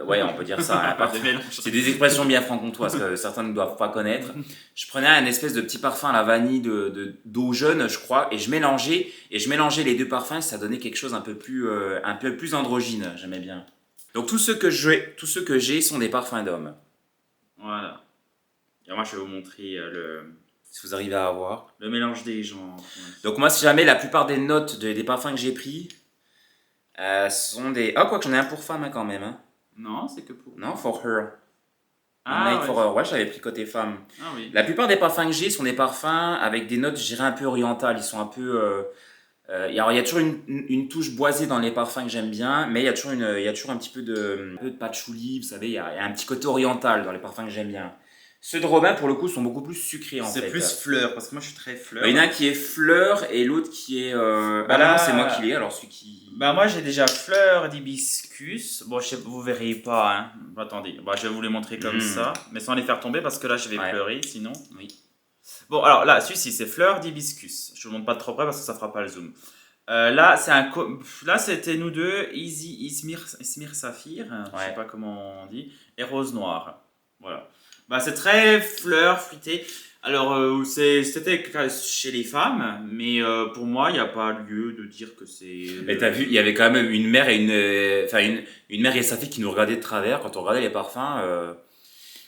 B: Ouais, on peut dire ça. Un parfum.
A: De mélange.
B: C'est des expressions bien franc-comtoises que certains ne doivent pas connaître. Je prenais un espèce de petit parfum à la vanille d'eau jaune, je crois, et je mélangeais les deux parfums, ça donnait quelque chose un peu plus androgyne. J'aimais bien. Donc tous ceux que j'ai sont des parfums d'hommes.
A: Voilà. Et moi, je vais vous montrer
B: Si vous arrivez à avoir.
A: le mélange des genres.
B: Donc moi, si jamais la plupart des notes des parfums que j'ai pris sont des. Ah, quoi que j'en ai un pour femme hein, quand même. Hein.
A: Non, c'est que pour.
B: Non, for her.
A: Ah,
B: Night
A: ouais.
B: for her. Ouais, j'avais pris côté femme.
A: Ah oui.
B: La plupart des parfums que j'ai sont des parfums avec des notes, je dirais, un peu orientales. Ils sont un peu. Il y a toujours une touche boisée dans les parfums que j'aime bien, mais il y a toujours un petit peu de patchouli, vous savez, il y a un petit côté oriental dans les parfums que j'aime bien. Ceux de Robin, pour le coup, sont beaucoup plus sucrés en fait.
A: C'est plus fleur, parce que moi, je suis très fleur.
B: Il y en a un qui est fleur et l'autre qui est.
A: Bah
B: là,
A: là,
B: c'est moi qui l'ai, alors celui qui.
A: Bah moi j'ai déjà fleur d'hibiscus. Bon, vous verrez pas, hein. Attendez, bah, je vais vous les montrer comme ça, mais sans les faire tomber parce que là je vais
B: Ouais.
A: pleurer sinon.
B: Oui.
A: Bon, alors là, celui-ci c'est fleur d'hibiscus. Je vous montre pas de trop près parce que ça fera pas le zoom. Là, là c'était nous deux, Easy Izmir Saphir, je sais
B: Ouais.
A: pas comment on dit, et rose noire. Voilà. Bah c'est très fleur, fruité. Alors, c'était chez les femmes, mais pour moi, il n'y a pas lieu de dire que c'est.
B: Mais t'as vu, il y avait quand même une mère et une mère et sa fille qui nous regardaient de travers quand on regardait les parfums.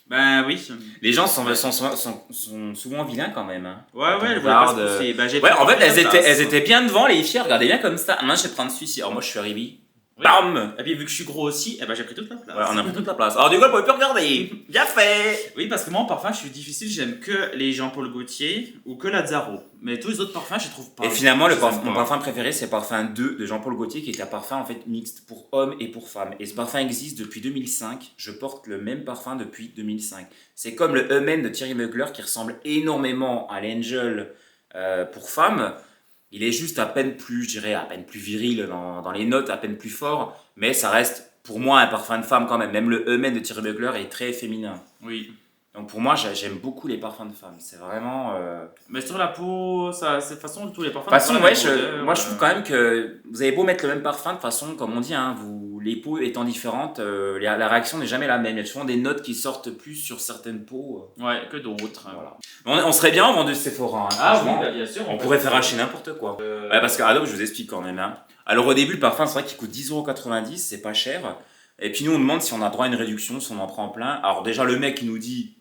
A: Ben oui.
B: Les gens sont souvent vilains quand même. Hein.
A: Ouais,
B: Quand on
A: elles voulaient pas se
B: regarde,
A: pousser. Ben, j'ai
B: Ouais,
A: pris
B: en fait,
A: première place.
B: elles étaient bien devant, les filles, elles regardaient bien comme ça. Moi, je vais prendre celui-ci. Alors, moi, je suis arrivé.
A: Oui.
B: Bam!
A: Et puis, vu que je suis gros aussi, eh ben, j'ai pris toute la place.
B: Ouais, on a pris toute la place. Alors, du coup, on pouvait plus regarder. Bien fait!
A: Oui, parce que moi, en parfum, je suis difficile. J'aime que les Jean-Paul Gaultier ou que Lazaro. Mais tous les autres parfums, je les trouve pas.
B: Et finalement,
A: Je les aime
B: mon
A: pas.
B: parfum préféré, c'est Parfum 2 de Jean-Paul Gaultier, qui est un parfum en fait mixte pour hommes et pour femmes. Et ce parfum existe depuis 2005. Je porte le même parfum depuis 2005. C'est comme le Human de Thierry Mugler, qui ressemble énormément à l'Angel pour femmes. Il est juste à peine plus, je dirais, à peine plus viril dans les notes, à peine plus fort. Mais ça reste, pour moi, un parfum de femme quand même. Même le Human de Thierry Mugler est très féminin.
A: Oui.
B: Donc pour moi, j'aime beaucoup les parfums de femmes. C'est vraiment...
A: Mais sur la peau, ça, c'est de toute façon, tous les parfums.
B: De toute façon,
A: sont pas
B: ouais,
A: la même odeur,
B: moi je trouve quand même que vous avez beau mettre le même parfum, de toute façon, comme on dit, hein, les peaux étant différentes, la réaction n'est jamais la même. Il y a souvent des notes qui sortent plus sur certaines peaux.
A: Ouais, que d'autres.
B: Voilà. On serait bien en vendu Sephora. Hein,
A: Ah oui,
B: franchement.
A: bah, bien sûr.
B: On pourrait faire acheter n'importe quoi. Ouais, parce que Adobe, je vous explique quand même. Hein. Alors au début, le parfum, c'est vrai qu'il coûte 10,90 €, c'est pas cher. Et puis nous, on demande si on a droit à une réduction, si on en prend plein. Alors déjà, le mec, il nous dit...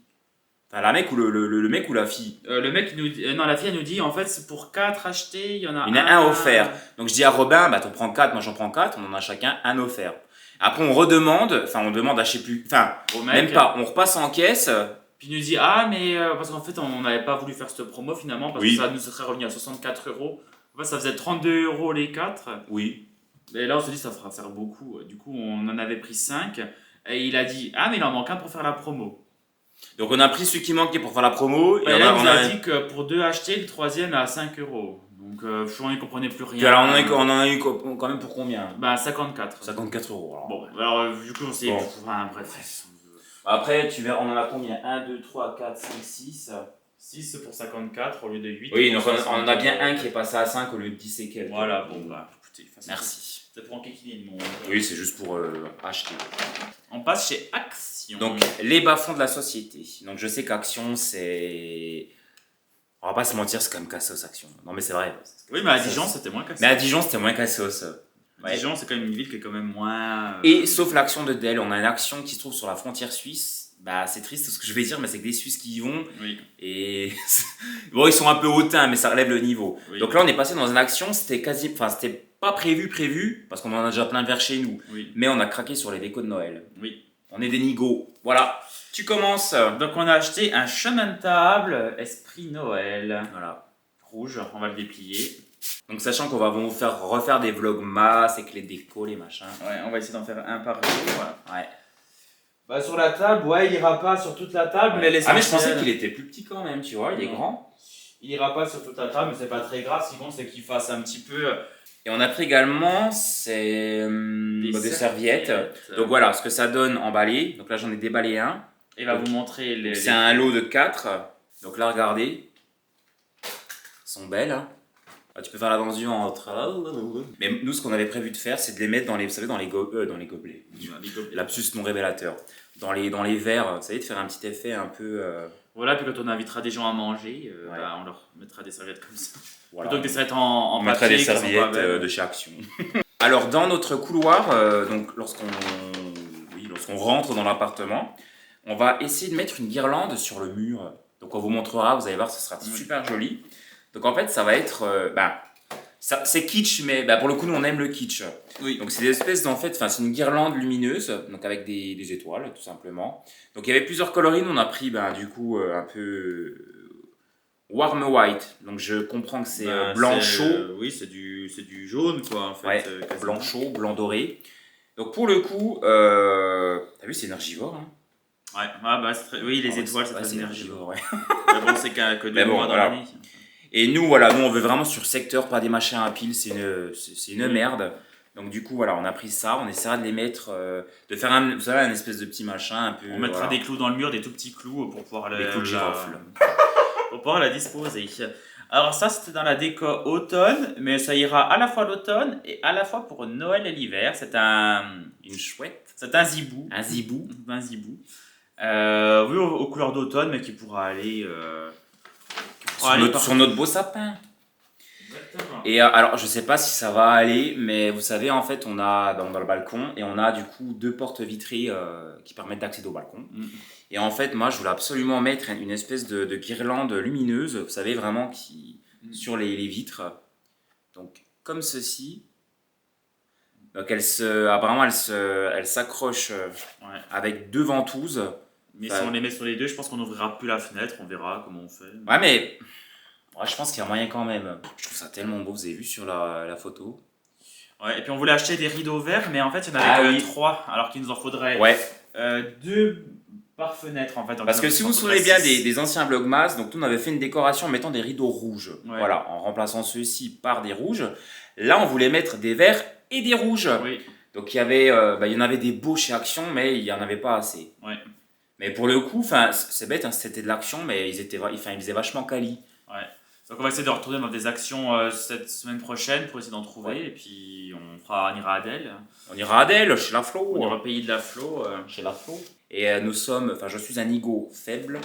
B: Enfin, la mec ou le mec ou la fille?
A: Le mec, il nous dit, non, la fille, elle nous dit, en fait, c'est pour 4 achetés, il y en a
B: Il y en a un offert. Donc je dis à Robin, bah t'en prends 4, moi j'en prends 4, on en a chacun un offert. Après, on redemande, enfin, on demande à je sais plus... Enfin,
A: Au mec,
B: même pas, on repasse en caisse...
A: Puis il nous dit, ah, mais parce qu'en fait, on n'avait pas voulu faire cette promo finalement, parce
B: Oui.
A: que ça nous serait revenu à 64 euros. En fait, ça faisait 32 euros les 4.
B: Oui.
A: Et là, on se dit, ça fera faire beaucoup. Du coup, on en avait pris 5. Et il a dit, ah, mais il en manque un pour faire la promo.
B: Donc on a pris celui qui manquait pour faire la promo.
A: Et là, il nous a dit que pour 2 achetés, le troisième est à 5 euros. Donc, on n'y comprenait plus rien.
B: Puis alors on en a eu quand même pour combien?
A: Bah, 54.
B: 54 euros. Alors.
A: Bon, alors, du coup, on s'est...
B: Bon.
A: Enfin, bref.
B: Après, tu verras, on en a combien? 1, 2, 3, 4, 5, 6.
A: 6 pour 54 au lieu de 8.
B: Oui, donc on en a bien un qui est passé à 5 au lieu de 10 et quelques.
A: Voilà, bon, bah, écoutez,
B: Merci.
A: c'est pour enquiquiner le monde.
B: Oui, c'est juste pour acheter.
A: On passe chez Action.
B: Donc, les bas-fonds de la société. Donc, je sais qu'Action, c'est... On va pas se mentir, c'est quand même Cassos, Action. Non, mais c'est vrai.
A: Oui, mais à Dijon, c'était moins Cassos.
B: Mais à Dijon, c'était moins Cassos. Ouais.
A: Dijon, c'est quand même une ville qui est quand même moins...
B: Et sauf l'Action de Delle, on a une Action qui se trouve sur la frontière suisse. Bah, c'est triste ce que je vais dire, mais c'est que des Suisses qui y vont.
A: Oui.
B: Et bon, ils sont un peu hautains, mais ça relève le niveau.
A: Oui.
B: Donc là, on est passé dans une action, c'était c'était pas prévu, parce qu'on en a déjà plein vers chez nous.
A: Oui.
B: Mais on a craqué sur les décos de Noël.
A: Oui.
B: On est des nigauds. Voilà. Tu commences.
A: Donc, on a acheté un chemin de table Esprit Noël.
B: Voilà.
A: Rouge, on va le déplier.
B: Donc, sachant qu'on va vous faire refaire des vlogs masse avec les décos, les machins.
A: Ouais, on va essayer d'en faire un par jour.
B: Ouais.
A: Bah, sur la table, ouais, il ira pas sur toute la table, mais les
B: Ah, mais je pensais qu'il était plus petit quand même, tu vois, il est
A: Non.
B: grand.
A: Il ira pas sur toute la table, mais c'est pas très grave. Ce qui compte, c'est qu'il fasse un petit peu
B: Et on a pris également des serviettes. Donc voilà ce que ça donne emballé. Donc là j'en ai déballé un.
A: Il va
B: Donc,
A: vous montrer les...
B: C'est un lot de 4. Donc là regardez. Elles sont belles. Hein. Ah, tu peux faire la danse du ventre. Mais nous ce qu'on avait prévu de faire c'est de les mettre dans les, vous savez, dans les gobelets. Lapsus non révélateur. Dans les verres, vous savez, de faire un petit effet un peu...
A: Voilà, puis quand on invitera des gens à manger,
B: Ouais.
A: bah, on leur mettra des serviettes comme ça.
B: Voilà.
A: Plutôt que des serviettes en
B: On mettra
A: papier
B: des
A: qui sont
B: serviettes
A: pas belles.
B: de chez Action. Alors dans notre couloir, donc lorsqu'on rentre dans l'appartement, on va essayer de mettre une guirlande sur le mur. Donc on vous montrera, vous allez voir, ce sera super joli. Donc en fait ça va être, c'est kitsch, mais pour le coup nous on aime le kitsch.
A: Oui.
B: Donc c'est des espèces c'est une guirlande lumineuse, donc avec des étoiles tout simplement. Donc il y avait plusieurs coloris, on a pris du coup un peu warm white, donc je comprends que c'est blanc chaud.
A: Oui, c'est du jaune, quoi, en fait.
B: Ouais,
A: quasiment.
B: blanc chaud, blanc doré. Donc pour le coup, t'as vu, c'est énergivore. Hein.
A: Ouais, oui, les étoiles, c'est
B: ouais,
A: très énergivore.
B: Ouais.
A: Mais bon, c'est que
B: Mais
A: 2
B: bon,
A: mois dans
B: voilà.
A: l'année.
B: Et nous, on veut vraiment sur secteur, pas des machins à piles, c'est une merde. Donc du coup, voilà, on a pris ça, on essaiera de les mettre, de faire vous savez, un espèce de petit machin un peu...
A: On mettra des clous dans le mur, des tout petits clous pour pouvoir
B: Des clous de girofle.
A: pour pouvoir la disposer. Alors ça, c'était dans la déco automne, mais ça ira à la fois l'automne et à la fois pour Noël et l'hiver. C'est
B: Une chouette.
A: c'est un zibou.
B: Un zibou.
A: Un zibou. Oui, aux couleurs d'automne, mais qui pourra aller...
B: Sur notre beau sapin.
A: Exactement.
B: Et alors, je sais pas si ça va aller, mais vous savez, en fait, on a dans le balcon, et on a du coup 2 portes vitrées qui permettent d'accéder au balcon. Et en fait, moi, je voulais absolument mettre une espèce de guirlande lumineuse, vous savez, vraiment, sur les vitres. Donc, comme ceci. Donc, apparemment, elle s'accroche
A: Ouais.
B: avec 2 ventouses.
A: Mais si on les met sur les deux, je pense qu'on n'ouvrira plus la fenêtre, on verra comment on fait.
B: Ouais, mais ouais, je pense qu'il y a moyen quand même. Je trouve ça tellement beau, vous avez vu sur la photo.
A: Ouais, et puis on voulait acheter des rideaux verts, mais en fait, il y en avait que 3, alors qu'il nous en faudrait
B: Ouais.
A: 2 par fenêtre en fait.
B: Parce que si vous vous souvenez bien des anciens Vlogmas, donc nous on avait fait une décoration en mettant des rideaux rouges.
A: Ouais.
B: Voilà, en remplaçant ceux-ci par des rouges. Là, on voulait mettre des verts et des rouges.
A: Oui.
B: Donc il y en avait des beaux chez Action, mais il n'y en avait pas assez.
A: Ouais.
B: Mais pour le coup, c'est bête, hein, c'était de l'Action, mais ils faisaient vachement quali.
A: Ouais. Donc on va essayer de retourner dans des actions cette semaine prochaine pour essayer d'en trouver.
B: Ouais.
A: Et puis on ira à Delle.
B: On ira à Delle, chez la Flo.
A: On ira au pays de la Flo.
B: Chez la Flo. Et je suis un ego faible.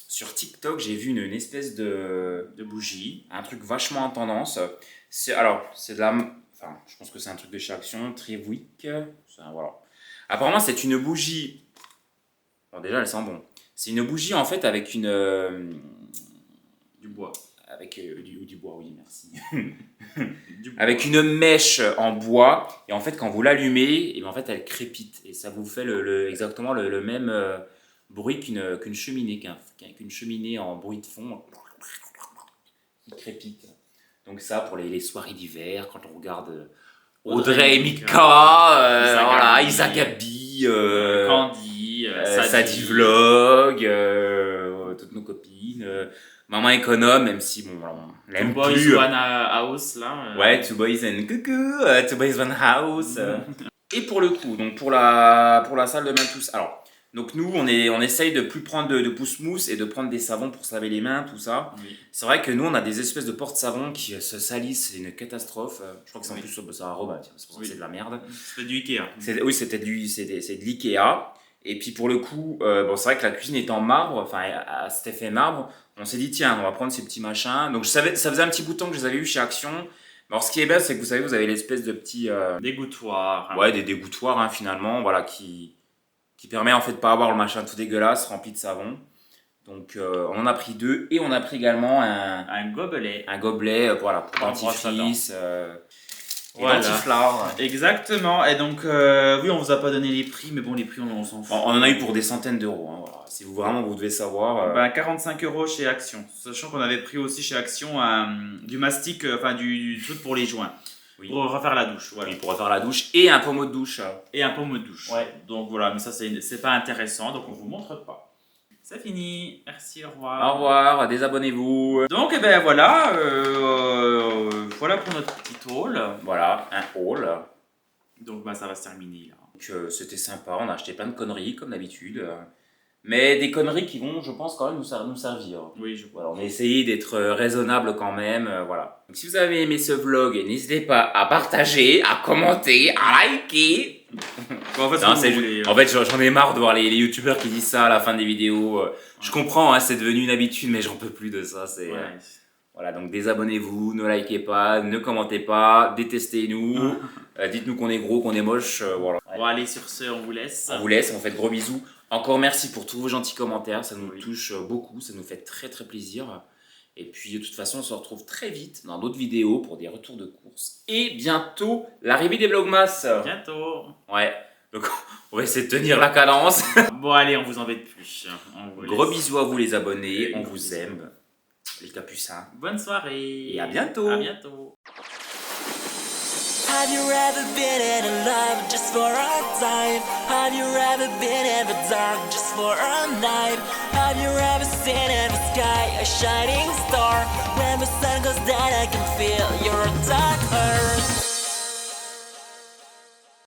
B: Sur TikTok, j'ai vu une espèce de bougie, un truc vachement en tendance. Je pense que c'est un truc de chez Action, Triwick. Voilà. Apparemment, c'est une bougie. Bon, déjà, elle sent bon. C'est une bougie en fait avec une.
A: Du bois.
B: Avec du bois, oui, merci.
A: Du bois.
B: Avec une mèche en bois. Et en fait, quand vous l'allumez, et ben, en fait, elle crépite. Et ça vous fait exactement le même bruit qu'une cheminée, qu'une cheminée en bruit de fond. Qui crépite. Donc, ça, pour les soirées d'hiver, quand on regarde Audrey et Mika, voilà, Isa Gabi,
A: Candy,
B: Sadie Vlog, toutes nos copines, Maman Économe, même si bon, on l'aime
A: Two Boys
B: plus.
A: One House là.
B: Ouais, Two Boys and coucou, Two Boys One House. Et pour le coup, donc pour la salle de bain tous. Alors, donc nous, on essaye de plus prendre de pousse-mousse et de prendre des savons pour se laver les mains, tout ça.
A: Oui.
B: C'est vrai que nous, on a des espèces de porte-savons qui se salissent, c'est une catastrophe. Je crois que c'est en plus ça Roma, c'est pour ça que c'est de la merde.
A: C'est du Ikea.
B: Oui, c'est de l'Ikea. Et puis pour le coup, bon, c'est vrai que la cuisine est en marbre, enfin à cet effet marbre, on s'est dit tiens, on va prendre ces petits machins. Donc ça faisait un petit bout de temps que je les avais vus chez Action. Alors ce qui est bien, c'est que vous savez, vous avez l'espèce de petits...
A: Dégouttoirs. Hein.
B: Ouais, des dégouttoirs hein, finalement, voilà, qui permet en fait de pas avoir le machin tout dégueulasse rempli de savon. Donc on en a pris 2 et on a pris également
A: Un gobelet.
B: un gobelet voilà, pour
A: Pour brosse à dents.
B: dentifrice et
A: Voilà.
B: dentiflard.
A: Exactement. Et donc, oui, on vous a pas donné les prix, mais bon, les prix, on s'en fout.
B: On en a eu pour des centaines d'euros. Hein, voilà. Si vous vraiment vous devez savoir.
A: Ben, 45 € chez Action. Sachant qu'on avait pris aussi chez Action du mastic, enfin du truc pour les joints.
B: Oui.
A: Pour refaire la douche. Voilà.
B: Oui, pour refaire la douche et un pommeau de douche.
A: Et un pommeau de douche.
B: Ouais.
A: Donc voilà, mais ça, c'est pas intéressant, donc on vous montre pas. C'est fini. Merci, au revoir.
B: Au revoir, désabonnez-vous.
A: Donc, eh ben voilà. Voilà pour notre petit haul.
B: Voilà, un haul.
A: Donc, bah, ça va se terminer là.
B: Donc, c'était sympa, on a acheté plein de conneries comme d'habitude. Mais des conneries qui vont, je pense, quand même nous servir.
A: Oui, je
B: Voilà, on a essayé d'être raisonnable quand même. Voilà. Donc, si vous avez aimé ce vlog, n'hésitez pas à partager, à commenter, à liker.
A: Bon, en fait,
B: Non,
A: ce que vous voulez,
B: en fait, j'en ai marre de voir les youtubeurs qui disent ça à la fin des vidéos. Je comprends, hein, c'est devenu une habitude, mais j'en peux plus de ça.
A: Ouais.
B: Voilà, donc désabonnez-vous, ne likez pas, ne commentez pas, détestez-nous, dites-nous qu'on est gros, qu'on est moche, voilà.
A: Bon, allez, sur ce, on vous laisse.
B: On vous laisse, on fait de gros bisous. Encore merci pour tous vos gentils commentaires, ça nous touche beaucoup, ça nous fait très très plaisir. Et puis de toute façon, on se retrouve très vite dans d'autres vidéos pour des retours de course. Et bientôt, l'arrivée des Vlogmas.
A: Bientôt.
B: Ouais, donc on va essayer de tenir la cadence.
A: Bon, allez, on vous embête plus. On vous
B: Gros
A: laisse.
B: bisous à vous les abonnés, on
A: Gros
B: vous
A: bisous.
B: aime. Les capucins.
A: Bonne soirée.
B: Et à bientôt.
A: À bientôt.
C: Have you ever been in a life just for a time? Have you ever been in the dark just for a night? Have you ever seen in the sky a shining star? When the sun goes down I can feel your dark heart.